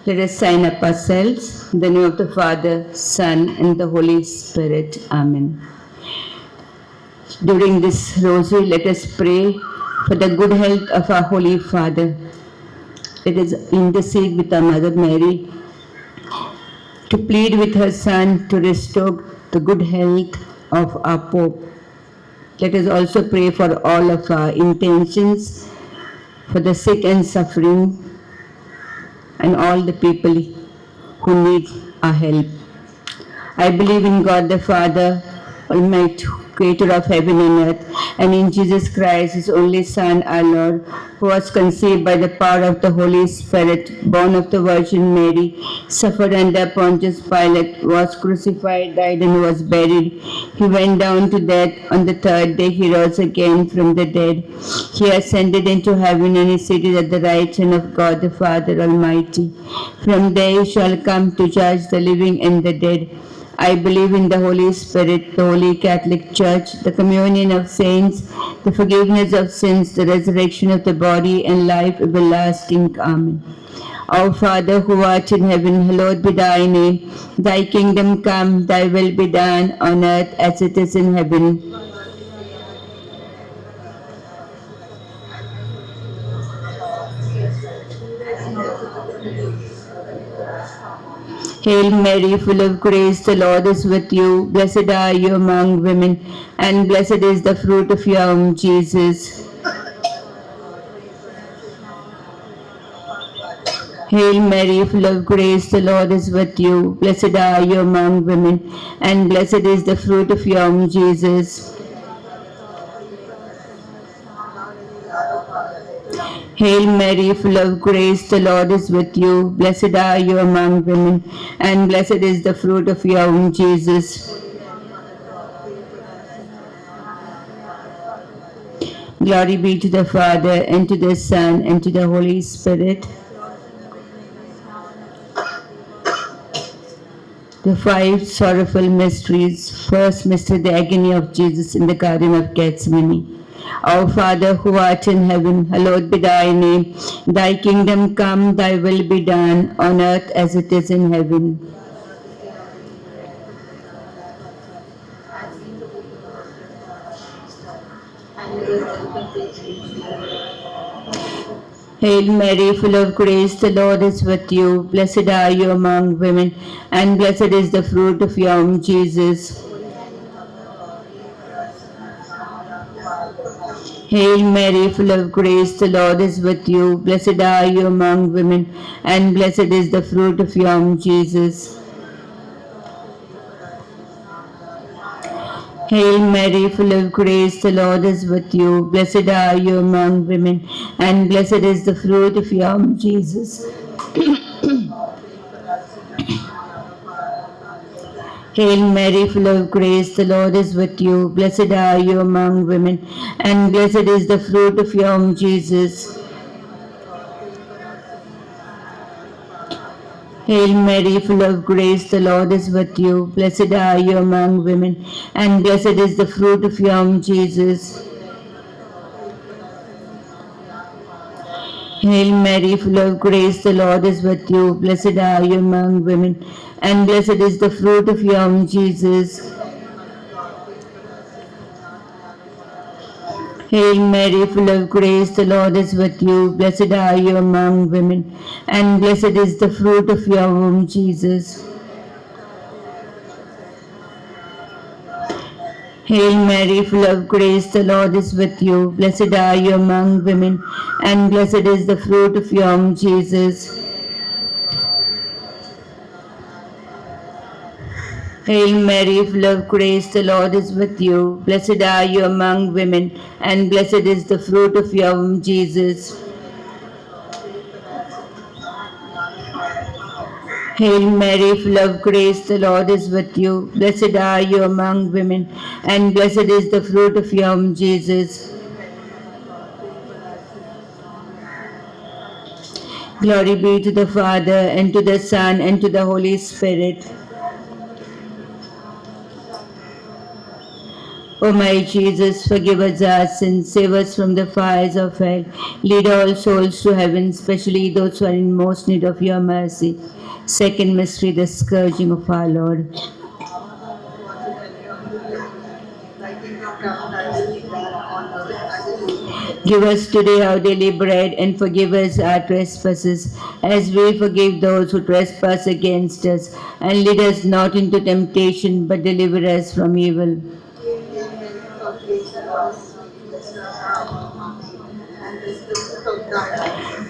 Let us sign up ourselves. In the name of the Father, Son, and the Holy Spirit. Amen. During this rosary, let us pray for the good health of our Holy Father. Let us intercede with our Mother Mary to plead with her Son to restore the good health of our Pope. Let us also pray for all of our intentions, for the sick and suffering, and all the people who need our help. I believe in God the Father, Almighty, Creator of heaven and earth, and in Jesus Christ, His only Son, our Lord, who was conceived by the power of the Holy Spirit, born of the Virgin Mary, suffered under Pontius Pilate, was crucified, died, and was buried. He went down to death. On the third day, He rose again from the dead. He ascended into heaven and is seated at the right hand of God the Father Almighty. From there He shall come to judge the living and the dead. I believe in the Holy Spirit, the Holy Catholic Church, the communion of saints, the forgiveness of sins, the resurrection of the body, and life everlasting. Amen. Our Father who art in heaven, hallowed be thy name. Thy kingdom come, thy will be done on earth as it is in heaven. Hail Mary, full of grace, the Lord is with you. Blessed are you among women, and blessed is the fruit of your womb, Jesus. Hail Mary, full of grace, the Lord is with you. Blessed are you among women, and blessed is the fruit of your womb, Jesus. Hail Mary, full of grace, the Lord is with you. Blessed are you among women, and blessed is the fruit of your womb, Jesus. Glory be to the Father, and to the Son, and to the Holy Spirit. The five sorrowful mysteries. First mystery, the agony of Jesus in the Garden of Gethsemane. Our Father who art in heaven, hallowed be thy name. Thy kingdom come, thy will be done, on earth as it is in heaven. Hail Mary, full of grace, the Lord is with you. Blessed are you among women, and blessed is the fruit of your womb, Jesus. Hail Mary, full of grace, the Lord is with you. Blessed are you among women, and blessed is the fruit of your womb, Jesus. Hail Mary, full of grace, the Lord is with you. Blessed are you among women, and blessed is the fruit of your womb, Jesus. Hail Mary, full of grace, the Lord is with you. Blessed are you among women, and blessed is the fruit of your womb, Jesus. Hail Mary, full of grace, the Lord is with you. Blessed are you among women, and blessed is the fruit of your womb, Jesus. Hail Mary, full of grace, the Lord is with you. Blessed are you among women, and blessed is the fruit of your womb, Jesus. Hail Mary, full of grace, the Lord is with you. Blessed are you among women, and blessed is the fruit of your womb, Jesus. Hail Mary, full of grace, the Lord is with you. Blessed are you among women, and blessed is the fruit of your womb, Jesus. Hail Mary, full of grace, the Lord is with you. Blessed are you among women, and blessed is the fruit of your womb, Jesus. Hail Mary, full of grace, the Lord is with you. Blessed are you among women, and blessed is the fruit of your womb, Jesus. Glory be to the Father, and to the Son, and to the Holy Spirit. O my Jesus, forgive us our sins, save us from the fires of hell. Lead all souls to heaven, especially those who are in most need of your mercy. Second mystery, the scourging of our Lord. Give us today our daily bread, and forgive us our trespasses, as we forgive those who trespass against us. And lead us not into temptation, but deliver us from evil.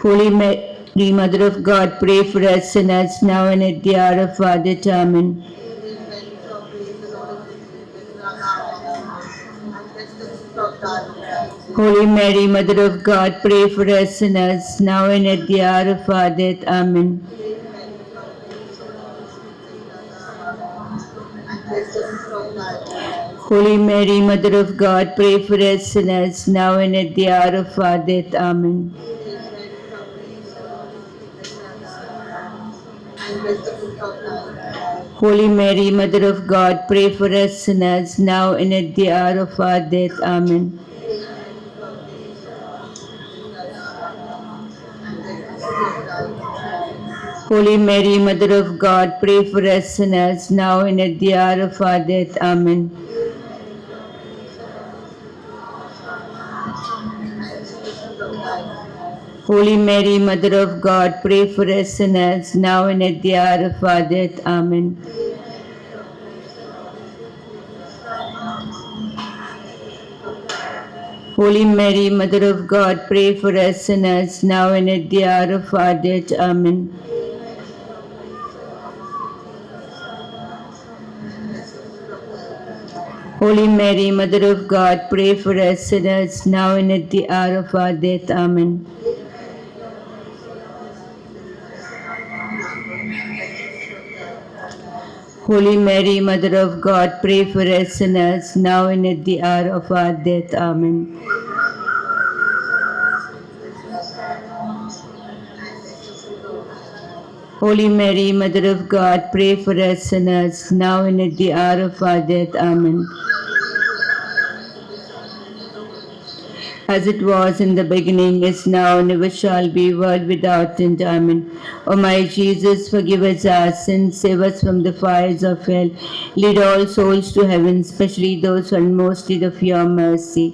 Holy Mary, Mother of God, pray for us sinners, now and at the hour of our death. Amen. Holy Mary, Mother of God, pray for us sinners, now and at the hour of our death. Amen. Holy Mary, Mother of God, pray for us sinners, now and at the hour of our death. Amen. Holy Mary, Mother of God, pray for us sinners, now and at the hour of our death. Amen. Holy Mary, Mother of God, pray for us sinners, now and at the hour of our death. Amen. Holy Mary, Mother of God, pray for us sinners, now and at the hour of our death. Amen. Holy Mary, Mother of God, pray for us sinners, now and at the hour of our death. Amen. Holy Mary, Mother of God, pray for us sinners, now and at the hour of our death. Amen. Holy Mary, Mother of God, pray for us sinners, now and at the hour of our death. Amen. Holy Mary, Mother of God, pray for us sinners, now and at the hour of our death. Amen. As it was in the beginning, is now, and ever shall be, world without end. Amen. O my Jesus, forgive us our sins, save us from the fires of hell. Lead all souls to heaven, especially those who are in most need of your mercy.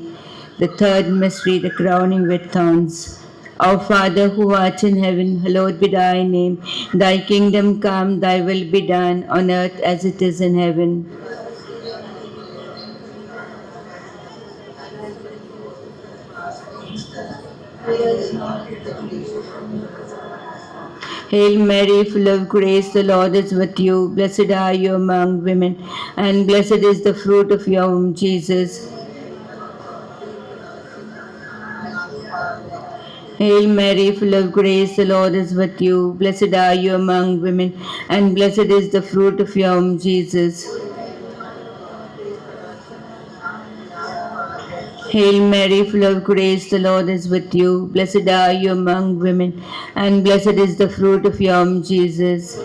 The third mystery, the crowning with thorns. Our Father who art in heaven, hallowed be thy name. Thy kingdom come, thy will be done, on earth as it is in heaven. Hail Mary, full of grace, the Lord is with you. Blessed are you among women, and blessed is the fruit of your womb, Jesus. Hail Mary, full of grace, the Lord is with you. Blessed are you among women, and blessed is the fruit of your womb, Jesus. Hail Mary, full of grace, the Lord is with you. Blessed are you among women, and blessed is the fruit of your womb, Jesus.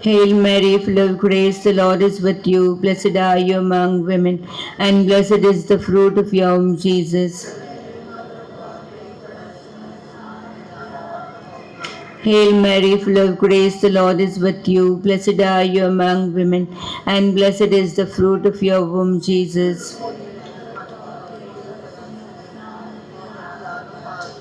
Hail Mary, full of grace, the Lord is with you. Blessed are you among women, and blessed is the fruit of your womb, Jesus. Hail Mary, full of grace, the Lord is with you. Blessed are you among women, and blessed is the fruit of your womb, Jesus.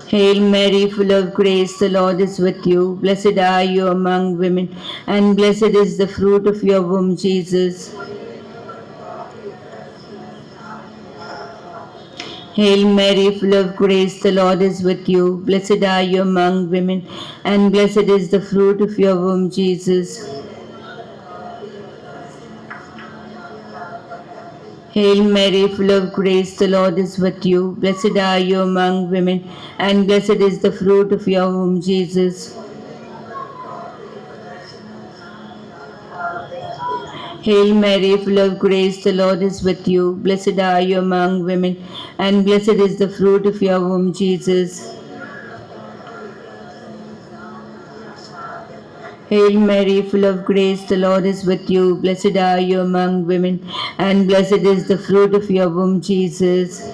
Hail Mary, full of grace, the Lord is with you. Blessed are you among women, and blessed is the fruit of your womb, Jesus. Hail Mary, full of grace, the Lord is with you. Blessed are you among women, and blessed is the fruit of your womb, Jesus. Hail Mary, full of grace, the Lord is with you. Blessed are you among women, and blessed is the fruit of your womb, Jesus. Hail Mary, full of grace, the Lord is with you. Blessed are you among women, and blessed is the fruit of your womb, Jesus. Hail Mary, full of grace, the Lord is with you. Blessed are you among women, and blessed is the fruit of your womb, Jesus.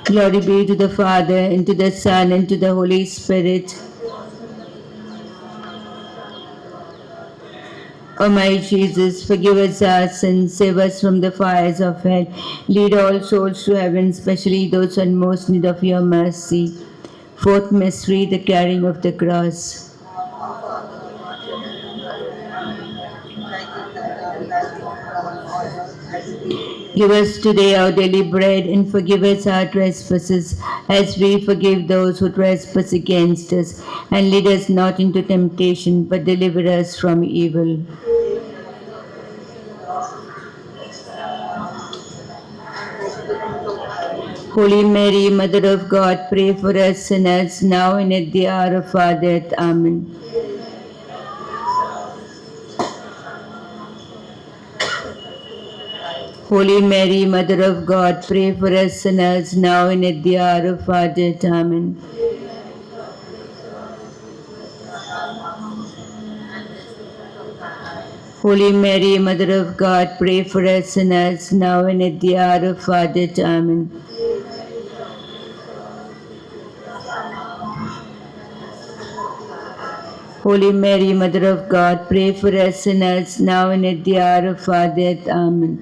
Glory be to the Father, and to the Son, and to the Holy Spirit. O my Jesus, forgive us our sins, save us from the fires of hell. Lead all souls to heaven, especially those in most need of your mercy. Fourth mystery, the carrying of the cross. Give us today our daily bread, and forgive us our trespasses, as we forgive those who trespass against us. And lead us not into temptation, but deliver us from evil. Holy Mary, Mother of God, pray for us sinners, now and at the hour of our death. Amen. Holy Mary, Mother of God, pray for us sinners, now and at the hour of our death. Amen. Holy Mary, Mother of God, pray for us sinners, now and at the hour of our death. Amen. Holy Mary, Mother of God, pray for us sinners, now and at the hour of our death. Amen.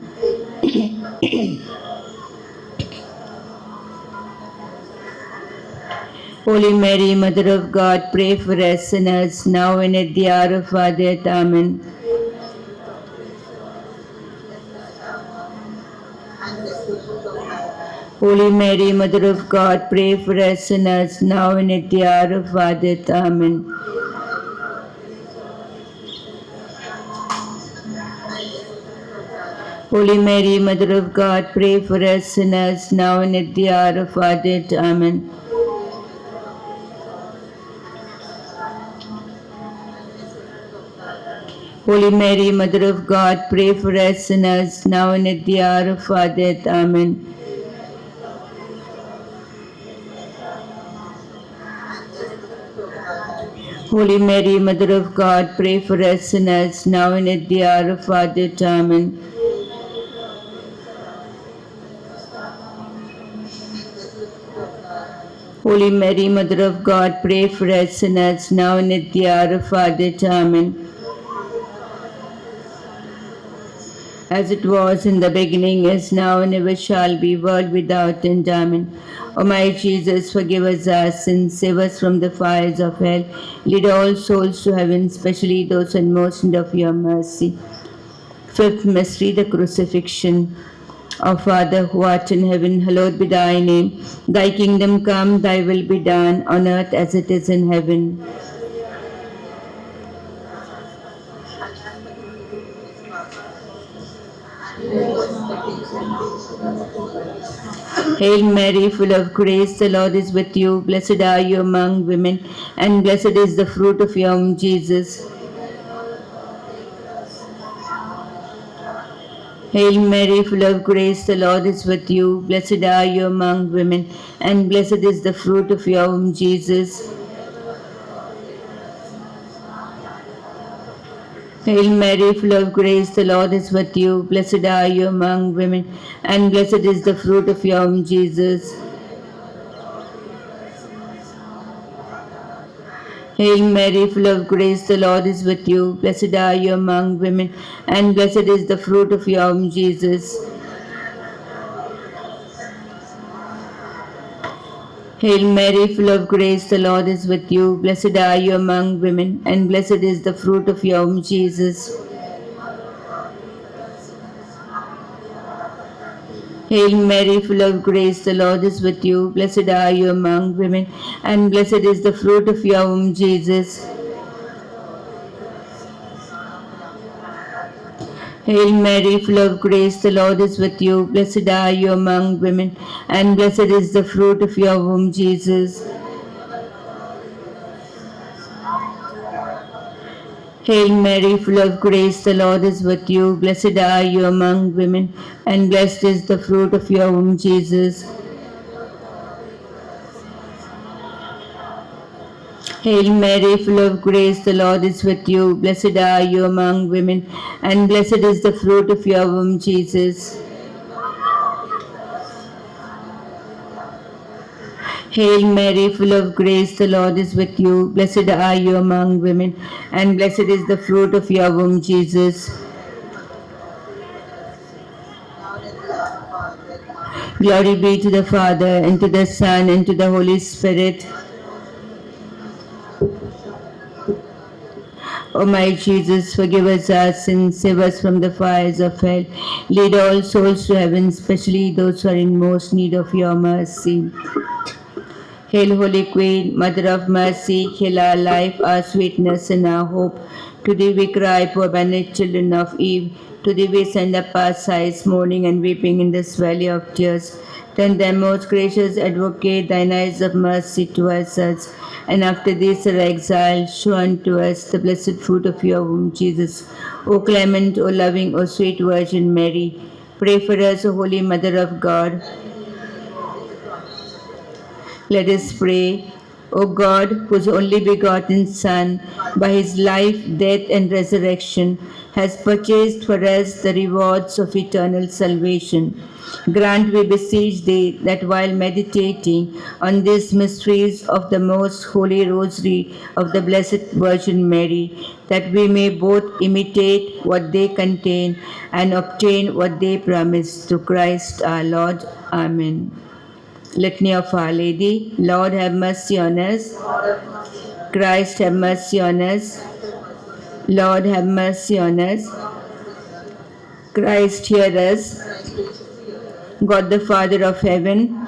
Holy Mary, Mother of God, pray for us sinners, now and at the hour of our death. Amen. Holy Mary, Mother of God, pray for us sinners, now and at the hour of our death. Amen. Holy Mary, Mother of God, pray for us sinners, now and at the hour of our death. Amen. Holy Mary, Mother of God, pray for us sinners, now and at the hour of our death. Amen. Holy Mary, Mother of God, pray for us sinners, now and at the hour of our death. Amen. Holy Mary, Mother of God, pray for us sinners, now and at the hour of our death. Amen. As it was in the beginning, is now, and ever shall be, world without end. Amen. O my Jesus, forgive us our sins, save us from the fires of hell, lead all souls to heaven, especially those in most need of your mercy. Fifth mystery, the crucifixion. Our Father, who art in heaven, hallowed be thy name. Thy kingdom come, thy will be done, on earth as it is in heaven. Hail Mary, full of grace, the Lord is with you. Blessed are you among women, and blessed is the fruit of your womb, Jesus. Hail Mary, full of grace, the Lord is with you. Blessed are you among women, and blessed is the fruit of your womb, Jesus. Hail Mary, full of grace, the Lord is with you. Blessed are you among women, and blessed is the fruit of your womb, Jesus. Hail Mary, full of grace, the Lord is with you. Blessed are you among women, and blessed is the fruit of your womb, Jesus. Hail Mary, full of grace, the Lord is with you. Blessed are you among women, and blessed is the fruit of your womb, Jesus. Hail Mary, full of grace, the Lord is with you. Blessed are you among women, and blessed is the fruit of your womb, Jesus. Hail Mary, full of grace, the Lord is with you. Blessed are you among women, and blessed is the fruit of your womb, Jesus. Hail Mary, full of grace, the Lord is with you. Blessed are you among women, and blessed is the fruit of your womb, Jesus. Hail Mary, full of grace, the Lord is with you. Blessed are you among women, and blessed is the fruit of your womb, Jesus. Hail Mary, full of grace, the Lord is with you. Blessed are you among women, and blessed is the fruit of your womb, Jesus. Glory be to the Father, and to the Son, and to the Holy Spirit. O my Jesus, forgive us our sins, save us from the fires of hell. Lead all souls to heaven, especially those who are in most need of your mercy. Hail, Holy Queen, Mother of Mercy, hail our life, our sweetness, and our hope. To thee we cry, poor banished children of Eve. To thee we send up our sighs, mourning and weeping in this valley of tears. Turn then, most gracious Advocate, thine eyes of mercy towards us, and after this our exile, show unto us the blessed fruit of your womb, Jesus. O clement, O loving, O sweet Virgin Mary, pray for us, O Holy Mother of God. Let us pray. O God, whose only begotten Son, by his life, death, and resurrection, has purchased for us the rewards of eternal salvation, grant, we beseech thee, that while meditating on these mysteries of the most holy rosary of the Blessed Virgin Mary, that we may both imitate what they contain and obtain what they promise, through Christ our Lord. Amen. Litany of Our Lady. Lord, have mercy on us. Christ, have mercy on us. Lord, have mercy on us. Christ, hear us. God the Father of heaven,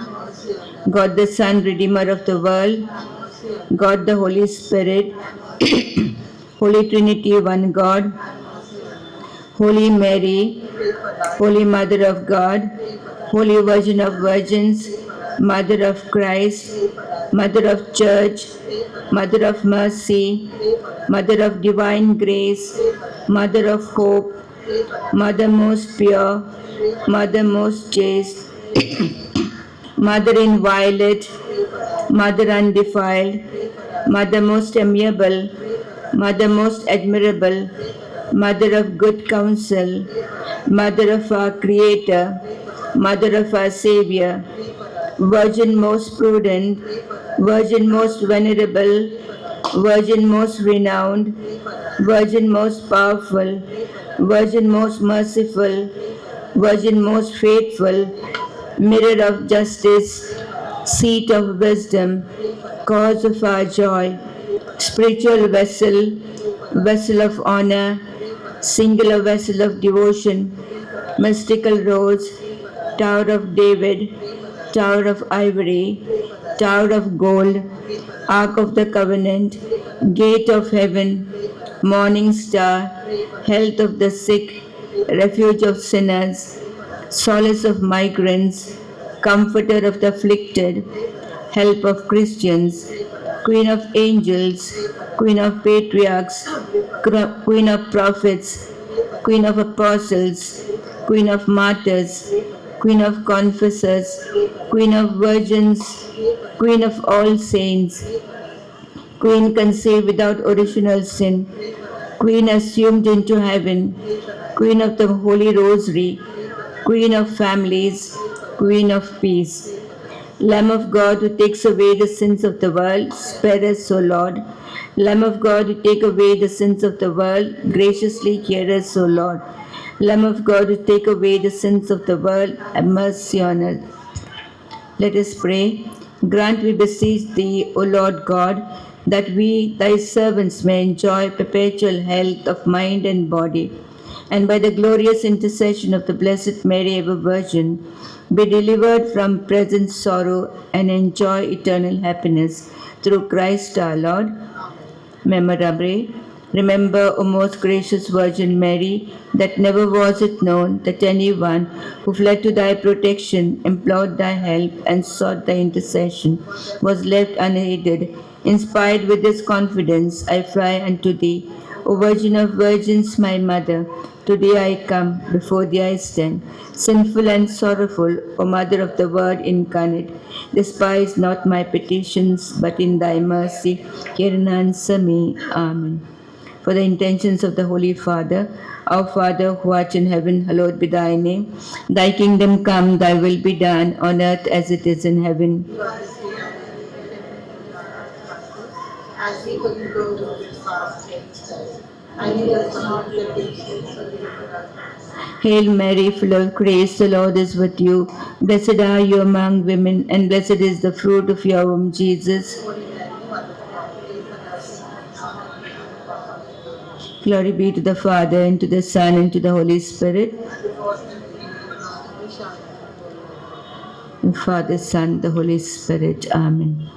God the Son, Redeemer of the world, God the Holy Spirit, Holy Trinity, one God, Holy Mary, Holy Mother of God, Holy Virgin of Virgins, Mother of Christ, Mother of Church, Mother of Mercy, Mother of Divine Grace, Mother of Hope, Mother most pure, Mother most chaste, Mother inviolate, Mother undefiled, Mother most amiable, Mother most admirable, Mother of good counsel, Mother of our Creator, Mother of our Savior, Virgin most prudent, Virgin most venerable, Virgin most renowned, Virgin most powerful, Virgin most merciful, Virgin most faithful, Mirror of justice, Seat of wisdom, Cause of our joy, Spiritual vessel, Vessel of honor, Singular vessel of devotion, Mystical rose, Tower of David, Tower of ivory, Tower of gold, Ark of the covenant, Gate of heaven, Morning star, Health of the sick, Refuge of sinners, Solace of migrants, Comforter of the afflicted, Help of Christians, Queen of angels, Queen of patriarchs, Queen of prophets, Queen of apostles, Queen of martyrs, Queen of confessors, Queen of virgins, Queen of all saints, Queen conceived without original sin, Queen assumed into heaven, Queen of the Holy Rosary, Queen of families, Queen of peace. Lamb of God who takes away the sins of the world, spare us, O Lord. Lamb of God who take away the sins of the world, graciously hear us, O Lord. Lamb of God who take away the sins of the world, have mercy on us. Let us pray. Grant, we beseech thee, O Lord God, that we, thy servants, may enjoy perpetual health of mind and body, and by the glorious intercession of the Blessed Mary, ever Virgin, be delivered from present sorrow and enjoy eternal happiness through Christ our Lord. Memorare. Remember, O most gracious Virgin Mary, that never was it known that anyone who fled to thy protection, implored thy help, and sought thy intercession was left unaided. Inspired with this confidence, I fly unto thee, O Virgin of Virgins, my Mother. Today I come, before thee I stand, sinful and sorrowful, O Mother of the Word incarnate. Despise not my petitions, but in thy mercy hear and answer me. Amen. For the intentions of the Holy Father, our Father who art in heaven, hallowed be thy name. Thy kingdom come, thy will be done, on earth as it is in heaven. As we go to this fast, and lead us not into temptation, but deliver us. Hail Mary, full of grace, the Lord is with you. Blessed are you among women, and blessed is the fruit of your womb, Jesus. Holy Mary, Mother of God, pray for us sinners, now and at the hour of our death. Glory be to the Father, and to the Son, and to the Holy Spirit. As it was in the beginning, now and ever shall be, world without end. And Father, Son, the Holy Spirit. Amen.